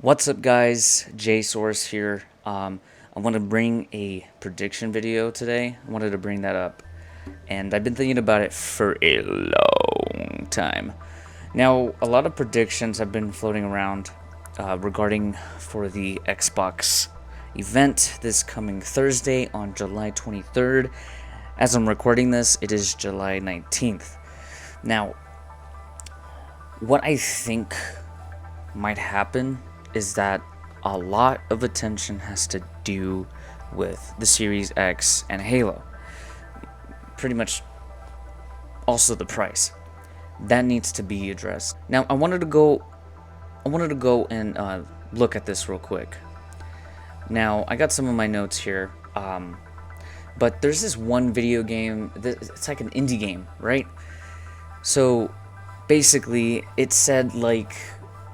What's up, guys? JSource here. I want to bring a prediction video today. I wanted to bring that up, and I've been thinking about it for a long time. Now, a lot of predictions have been floating around regarding for the Xbox event this coming Thursday on July 23rd. As I'm recording this, it is July 19th. Now, what I think might happen is that a lot of attention has to do with the Series X and Halo. Pretty much also the price. That needs to be addressed. Now I wanted to go and look at this real quick. Now I got some of my notes here. But there's this one video game it's like an indie game, right? So basically it said like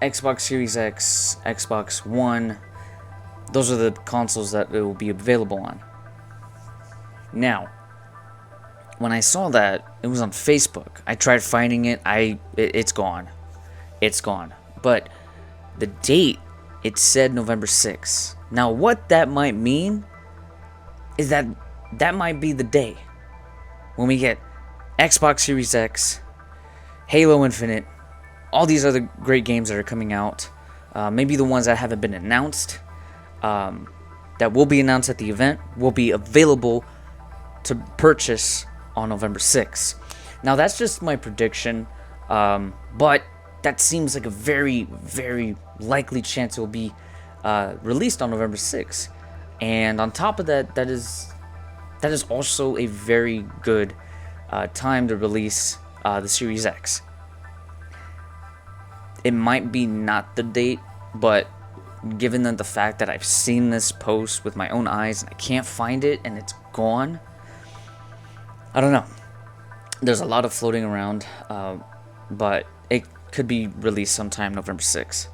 Xbox Series X, Xbox One, those are the consoles that it will be available on. Now, when I saw that, it was on Facebook. I tried finding it. It's gone. It's gone. But the date, it said November 6th. Now, what that might mean is that might be the day when we get Xbox Series X, Halo Infinite, all these other great games that are coming out, maybe the ones that haven't been announced, that will be announced at the event, will be available to purchase on November 6th. Now, that's just my prediction, but that seems like a very, very likely chance it will be released on November 6th. And on top of that, that is also a very good time to release the Series X. It might be not the date, but given that the fact that I've seen this post with my own eyes and I can't find it and it's gone, I don't know. There's a lot of floating around, but it could be released sometime November 6th.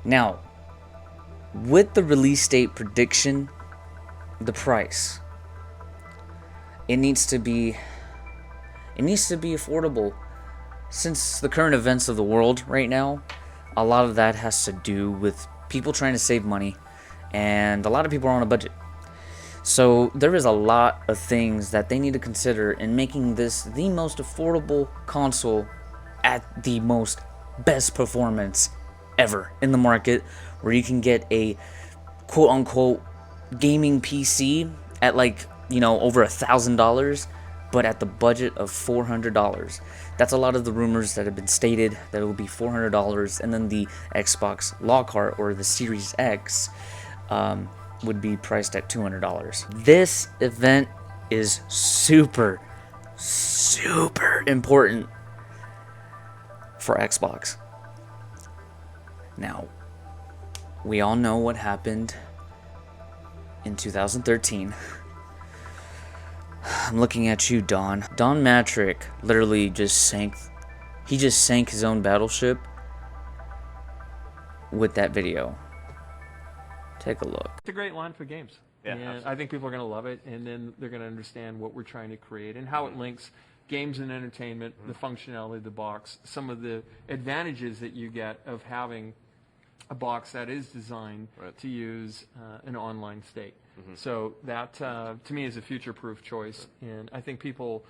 Now, with the release date prediction, the price, it needs to be affordable. Since the current events of the world right now, a lot of that has to do with people trying to save money, and a lot of people are on a budget. So there is a lot of things that they need to consider in making this the most affordable console at the most best performance ever in the market, where you can get a quote-unquote gaming PC at over $1,000, but at the budget of $400. That's a lot of the rumors that have been stated, that it will be $400, and then the Xbox Lockhart or the Series X would be priced at $200. This event is super, super important for Xbox. Now, we all know what happened in 2013. I'm looking at you, Don. Don Mattrick literally just sank his own battleship with that video. Take a look. It's a great line for games. Yeah, and absolutely. I think people are going to love it, and then they're going to understand what we're trying to create and how it links games and entertainment, the functionality of the box, some of the advantages that you get of having a box that is designed to use an online state. So that, to me, is a future-proof choice, and I think people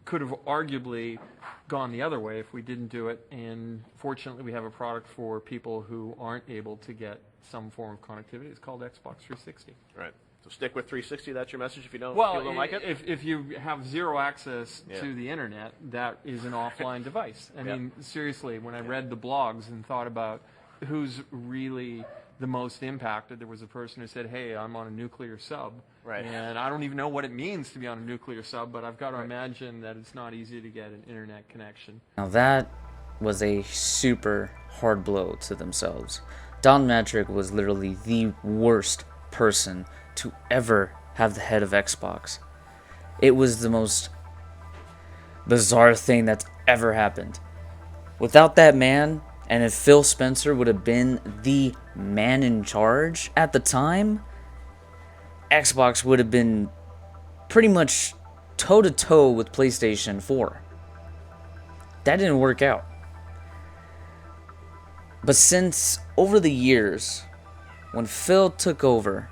could have arguably gone the other way if we didn't do it, and fortunately we have a product for people who aren't able to get some form of connectivity. It's called Xbox 360. Right. So stick with 360. That's your message. If you don't, Well, people don't like it. if you have zero access to the internet, that is an offline device. I mean, seriously, when I read the blogs and thought about who's really the most impacted, there was a person who said, hey, I'm on a nuclear sub, and I don't even know what it means to be on a nuclear sub, but I've got to imagine that it's not easy to get an internet connection. Now that was a super hard blow to themselves. Don Mattrick was literally the worst person to ever have the head of Xbox. It was the most bizarre thing that's ever happened. Without that man, and if Phil Spencer would have been the man in charge at the time, Xbox would have been pretty much toe-to-toe with PlayStation 4. That didn't work out. But since over the years, when Phil took over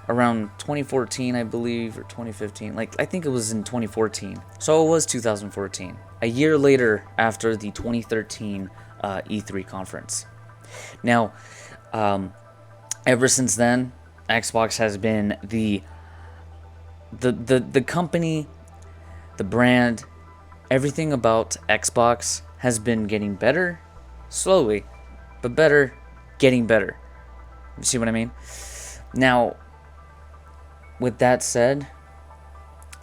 around 2014, I believe, or 2015, like I think it was in 2014. So it was 2014, a year later after the 2013 E3 conference. Now, ever since then, Xbox has been the company, the brand, everything about Xbox has been getting better, slowly, but better, getting better. You see what I mean? Now, with that said,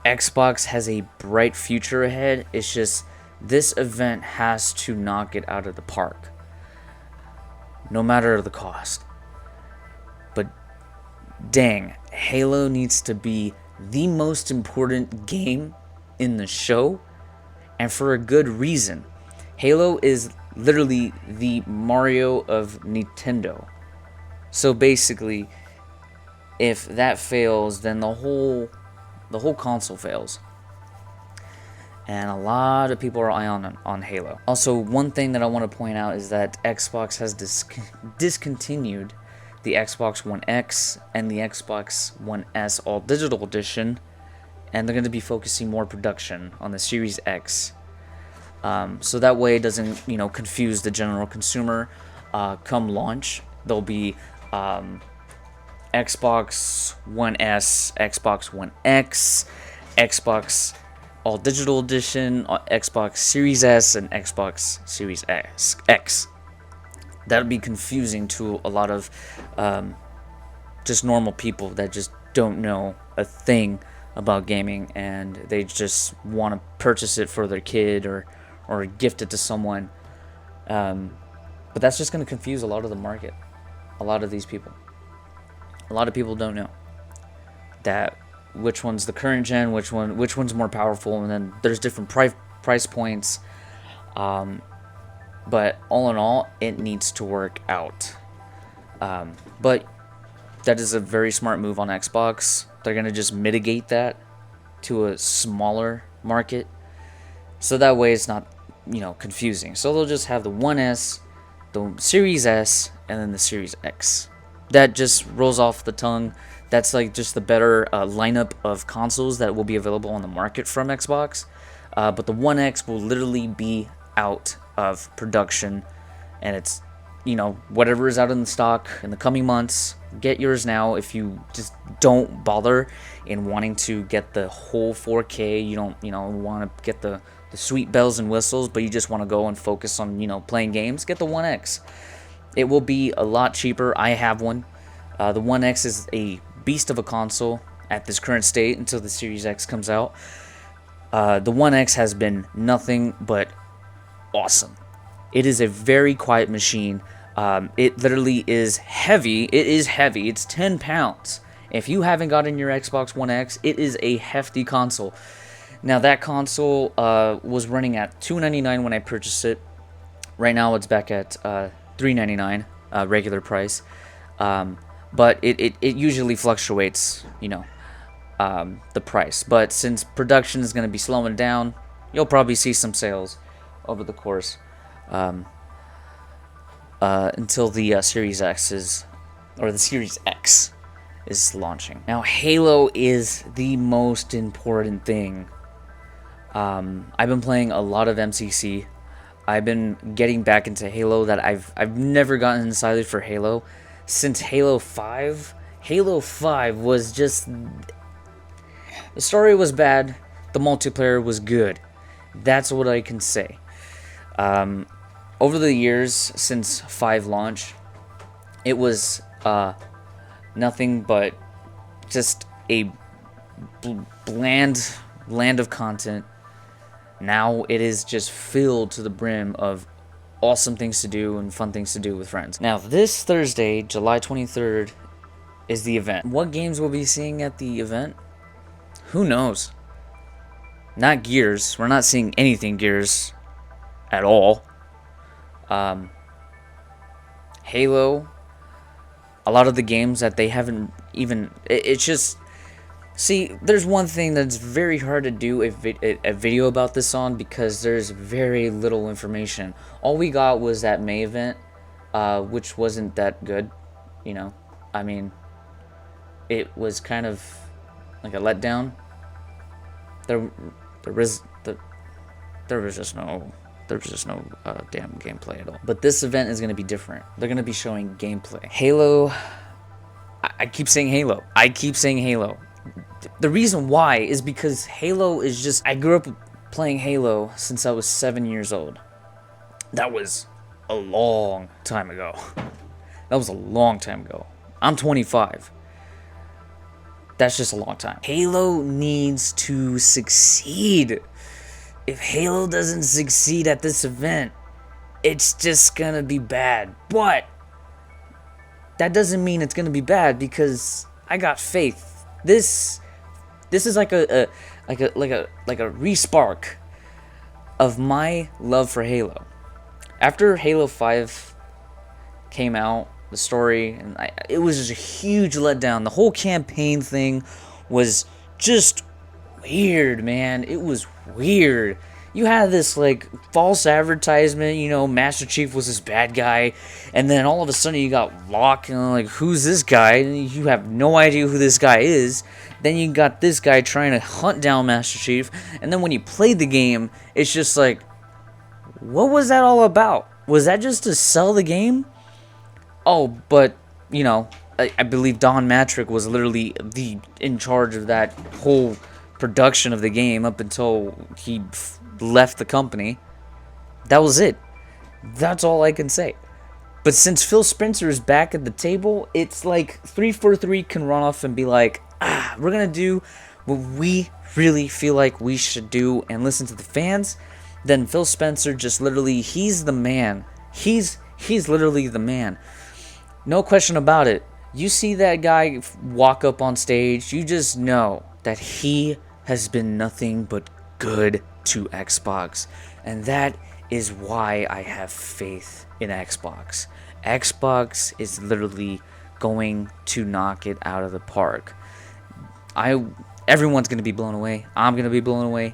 Xbox has a bright future ahead. It's just this event has to knock it out of the park, no matter the cost. But dang, Halo needs to be the most important game in the show, and for a good reason. Halo is literally the Mario of Nintendo. So basically, if that fails, then the whole console fails. And a lot of people are on Halo. Also, one thing that I want to point out is that Xbox has discontinued the Xbox One X and the Xbox One S All Digital Edition, and they're going to be focusing more production on the Series X. So that way it doesn't, confuse the general consumer. Come launch, there'll be Xbox One S, Xbox One X, Xbox All Digital Edition, Xbox Series S, and Xbox Series X. That'll be confusing to a lot of just normal people that just don't know a thing about gaming, and they just want to purchase it for their kid or gift it to someone. But that's just going to confuse a lot of the market, a lot of these people. A lot of people don't know that which one's the current gen, which one's more powerful, and then there's different price points. But all in all, it needs to work out. But that is a very smart move on Xbox. They're gonna just mitigate that to a smaller market, so that way it's not, confusing. So they'll just have the 1S, the Series S, and then the Series X. That just rolls off the tongue. That's like just the better lineup of consoles that will be available on the market from Xbox. But the One X will literally be out of production, and it's, whatever is out in the stock in the coming months. Get yours now if you just don't bother in wanting to get the whole 4K. You don't, want to get the sweet bells and whistles, but you just want to go and focus on, playing games. Get the One X. It will be a lot cheaper. I have one. The One X is a beast of a console at this current state until the Series X comes out. The One X has been nothing but awesome. It is a very quiet machine. It literally is heavy. It is heavy. It's 10 pounds. If you haven't gotten your Xbox One X, it is a hefty console. Now, that console was running at $299 when I purchased it. Right now, it's back at $399 regular price. But it usually fluctuates, the price. But since production is going to be slowing down, you'll probably see some sales over the course until the Series X or the Series X is launching. Now, Halo is the most important thing. I've been playing a lot of MCC. I've been getting back into Halo. That I've never gotten inside for Halo since Halo 5. Halo 5 was just, the story was bad, the multiplayer was good. That's what I can say. Over the years since 5 launch, it was nothing but just a bland land of content. Now it is just filled to the brim of awesome things to do and fun things to do with friends. Now, this Thursday, July 23rd, is the event. What games we'll be seeing at the event? Who knows? Not Gears. We're not seeing anything Gears at all. Halo. A lot of the games that they haven't even... It's just... See, there's one thing that's very hard to do a video about this on, because there's very little information. All we got was that May event, which wasn't that good, you know. I mean, it was kind of like a letdown. There was just no damn gameplay at all. But this event is going to be different. They're going to be showing gameplay. Halo. I keep saying Halo. The reason why is because Halo is just... I grew up playing Halo since I was 7 years old. That was a long time ago. I'm 25. That's just a long time. Halo needs to succeed. If Halo doesn't succeed at this event, it's just gonna be bad. But that doesn't mean it's gonna be bad, because I got faith. This is like a re-spark of my love for Halo. After Halo 5 came out, the story, and it was just a huge letdown. The whole campaign thing was just weird, man. It was weird. You had this like false advertisement, you know, Master Chief was this bad guy, and then all of a sudden you got Locke, and like, who's this guy? And you have no idea who this guy is. Then you got this guy trying to hunt down Master Chief, and then when you played the game, it's just like, what was that all about? Was that just to sell the game? Oh, but, you know, I believe Don Matrick was literally in charge of that whole production of the game up until he left the company. That was it. That's all I can say. But since Phil Spencer is back at the table, it's like 343 can run off and be like, we're going to do what we really feel like we should do and listen to the fans. Then Phil Spencer just literally, he's the man. He's literally the man. No question about it. You see that guy walk up on stage, you just know that he has been nothing but good to Xbox. And that is why I have faith in Xbox. Xbox is literally going to knock it out of the park. Everyone's going to be blown away. I'm going to be blown away.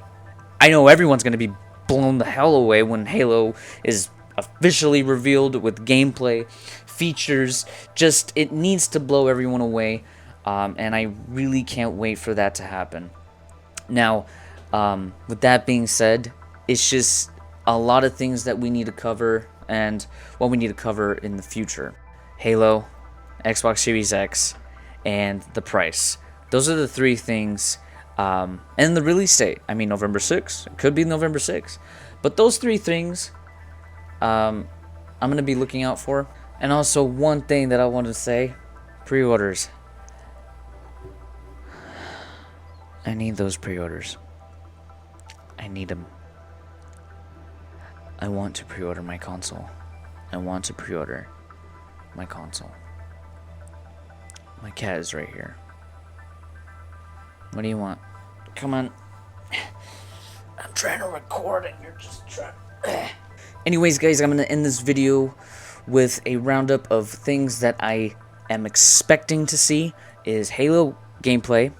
I know everyone's going to be blown the hell away when Halo is officially revealed with gameplay, features. Just, it needs to blow everyone away, and I really can't wait for that to happen. Now, with that being said, it's just a lot of things that we need to cover, and what we need to cover in the future. Halo, Xbox Series X, and the price. Those are the three things, and the release date. I mean, November 6th. It could be November 6th. But those three things I'm going to be looking out for. And also, one thing that I want to say, pre-orders. I need those pre-orders. I need them. I want to pre-order my console. My cat is right here. What do you want? Come on. I'm trying to record and you're just trying. Anyways, guys, I'm going to end this video with a roundup of things that I am expecting to see. Is Halo gameplay.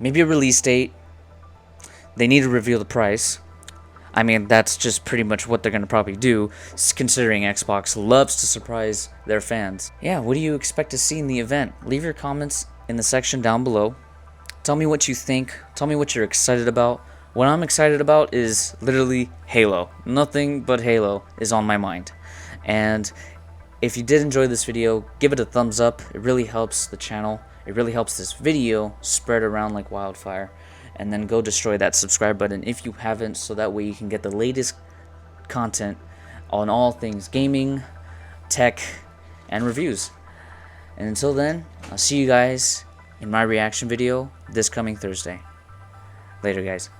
Maybe a release date. They need to reveal the price. I mean, that's just pretty much what they're going to probably do, considering Xbox loves to surprise their fans. Yeah, what do you expect to see in the event? Leave your comments in the section down below. Tell me what you think. Tell me what you're excited about. What I'm excited about is literally Halo. Nothing but Halo is on my mind. And if you did enjoy this video, give it a thumbs up. It really helps the channel. It really helps this video spread around like wildfire. And then go destroy that subscribe button if you haven't, so that way you can get the latest content on all things gaming, tech, and reviews. And until then, I'll see you guys in my reaction video this coming Thursday. Later, guys.